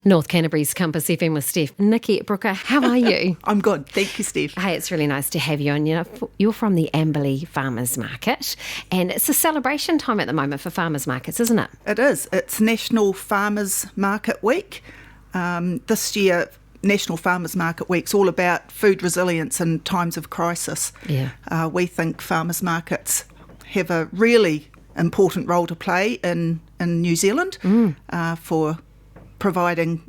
North Canterbury's Compass FM with Steph. Nicky, Brooker, how are you? I'm good. Thank you, Steph. Hey, it's really nice to have you on. You know, you're from the Amberley Farmers Market, and it's a celebration time at the moment for farmers markets, isn't it? It is. It's National Farmers Market Week. This year, National Farmers Market Week's all about food resilience in times of crisis. Yeah. We think farmers markets have a really important role to play in New Zealand for providing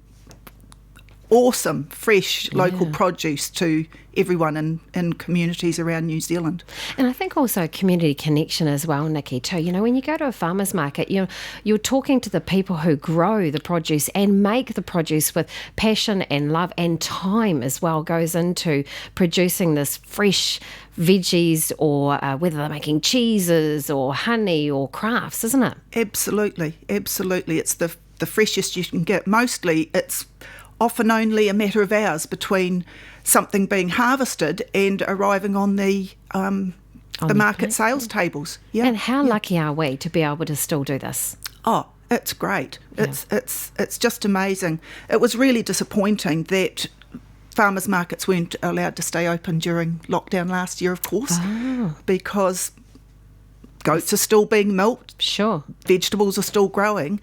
awesome, fresh local produce to everyone in communities around New Zealand. And I think also community connection as well, Nicky, too. You know, when you go to a farmer's market, you're talking to the people who grow the produce and make the produce with passion and love, and time as well goes into producing this fresh veggies, or whether they're making cheeses or honey or crafts, isn't it? Absolutely. It's the freshest you can get. Mostly it's often only a matter of hours between something being harvested and arriving on the market sales tables. Yeah. And how lucky are we to be able to still do this? Oh, it's great. It's just amazing. It was really disappointing that farmers markets weren't allowed to stay open during lockdown last year, of course, because goats are still being milked. Sure. Vegetables are still growing.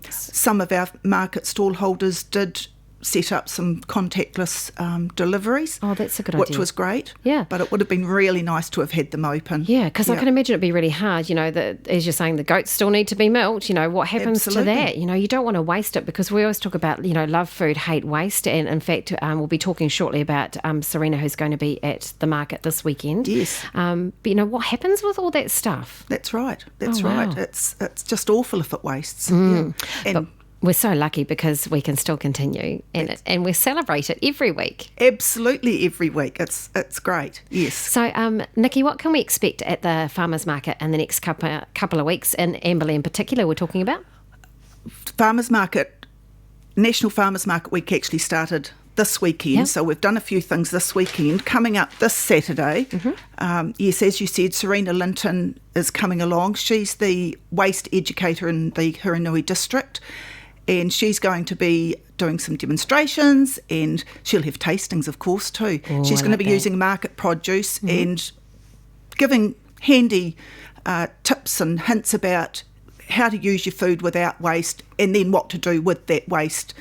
Some of our market stall holders did set up some contactless deliveries. Oh, that's a good idea. Which was great. Yeah. But it would have been really nice to have had them open. Yeah, because I can imagine it'd be really hard, that, as you're saying, the goats still need to be milked. What happens to that? You don't want to waste it, because we always talk about, love food, hate waste. And in fact, we'll be talking shortly about Serena, who's going to be at the market this weekend. Yes. But what happens with all that stuff? That's right. Wow. Right. It's just awful if it wastes. Yeah. And we're so lucky because we can still continue, and we celebrate it every week. Absolutely, every week. It's great. Yes. So, Nicky, what can we expect at the farmers market in the next couple of weeks, in Amberley in particular? We're talking about farmers market. National Farmers Market Week actually started this weekend, so we've done a few things this weekend. Coming up this Saturday, yes, as you said, Serena Linton is coming along. She's the waste educator in the Huranui district, and she's going to be doing some demonstrations, and she'll have tastings, of course, too. She's going to be using market produce and giving handy tips and hints about how to use your food without waste, and then what to do with that waste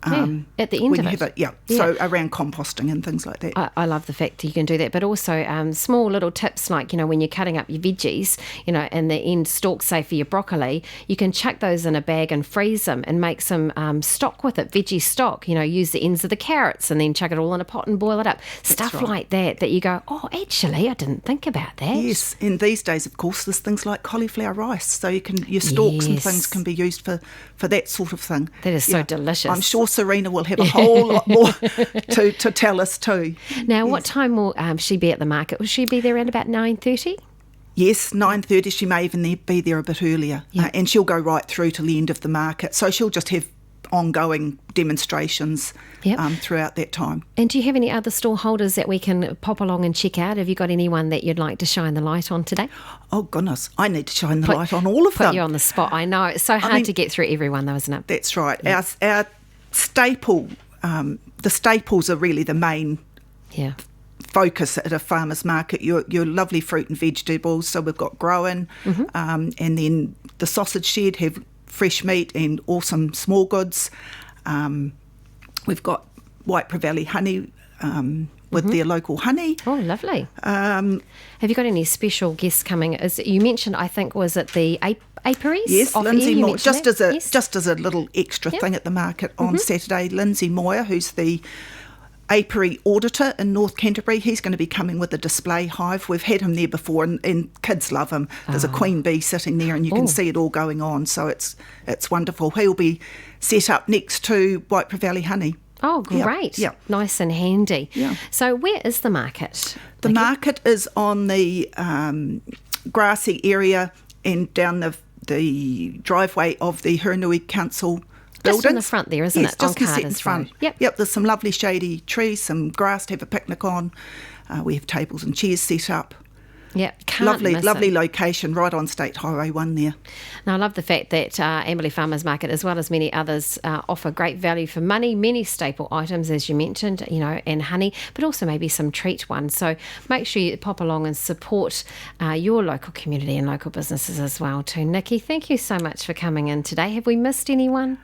at the end when of you have it. So around composting and things like that. I love the fact that you can do that, but also small little tips like, when you're cutting up your veggies, and the end stalks, say, for your broccoli, you can chuck those in a bag and freeze them and make some stock with it, veggie stock. Use the ends of the carrots and then chuck it all in a pot and boil it up. Stuff like that you go, oh, actually, I didn't think about that. Yes, and these days, of course, there's things like cauliflower rice, so your stalks and things can be used for that sort of thing. That is so delicious. I'm sure Serena will have a whole lot more to tell us too. Now, what time will she be at the market? Will she be there around about 9:30? Yes, 9:30. She may even be there a bit earlier. And she'll go right through to the end of the market. So she'll just have ongoing demonstrations throughout that time. And do you have any other stall holders that we can pop along and check out? Have you got anyone that you'd like to shine the light on today? Oh, goodness. I need to shine the light on all of them. Put you on the spot. I know. It's so hard to get through everyone, though, isn't it? That's right. Our staple, the staples are really the main focus at a farmer's market. Your lovely fruit and vegetables. So we've got Groen, and then the sausage shed have fresh meat and awesome small goods. We've got White Valley honey with their local honey. Oh, lovely. Have you got any special guests coming? You mentioned, I think, was it the apiaries? Yes, Lindsay Moyer, just as a little extra thing at the market on Saturday. Lindsay Moyer, who's the apiary auditor in North Canterbury, he's going to be coming with a display hive. We've had him there before, and kids love him. There's a queen bee sitting there, and you can see it all going on. So it's wonderful. He'll be set up next to White Valley honey. Oh, great. Yeah. Nice and handy. Yeah. So where is the market? The market is on the grassy area and down the driveway of the Huranui Council buildings. Just in the front there, isn't it? Just in front. Yep, there's some lovely shady trees, some grass to have a picnic on. We have tables and chairs set up. Yeah, can't miss lovely it. location right on State Highway 1 there. Now, I love the fact that Amberley Farmers Market, as well as many others, offer great value for money, many staple items, as you mentioned, and honey, but also maybe some treat ones. So make sure you pop along and support your local community and local businesses as well too. Nicky, thank you so much for coming in today. Have we missed anyone?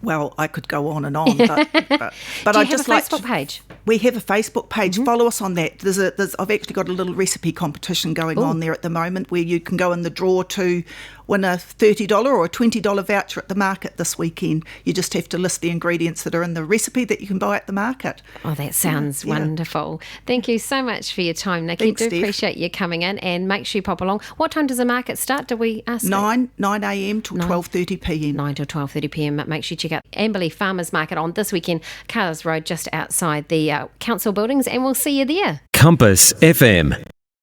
Well, I could go on and on, but Do you I have just a Facebook page? We have a Facebook page. Follow us on that. I've actually got a little recipe competition going on there at the moment, where you can go in the draw to win a $30 or a $20 voucher at the market this weekend. You just have to list the ingredients that are in the recipe that you can buy at the market. Oh, that sounds wonderful. Thank you so much for your time, Nicky. Thanks, do Steph. appreciate you coming in, and make sure you pop along. What time does the market start? Did we ask? 9 a.m. till 12:30 p.m. 9 till 12:30 p.m. Make sure you check out Amberley Farmers Market on this weekend, Carter's Road, just outside the council buildings, and we'll see you there. Compass FM.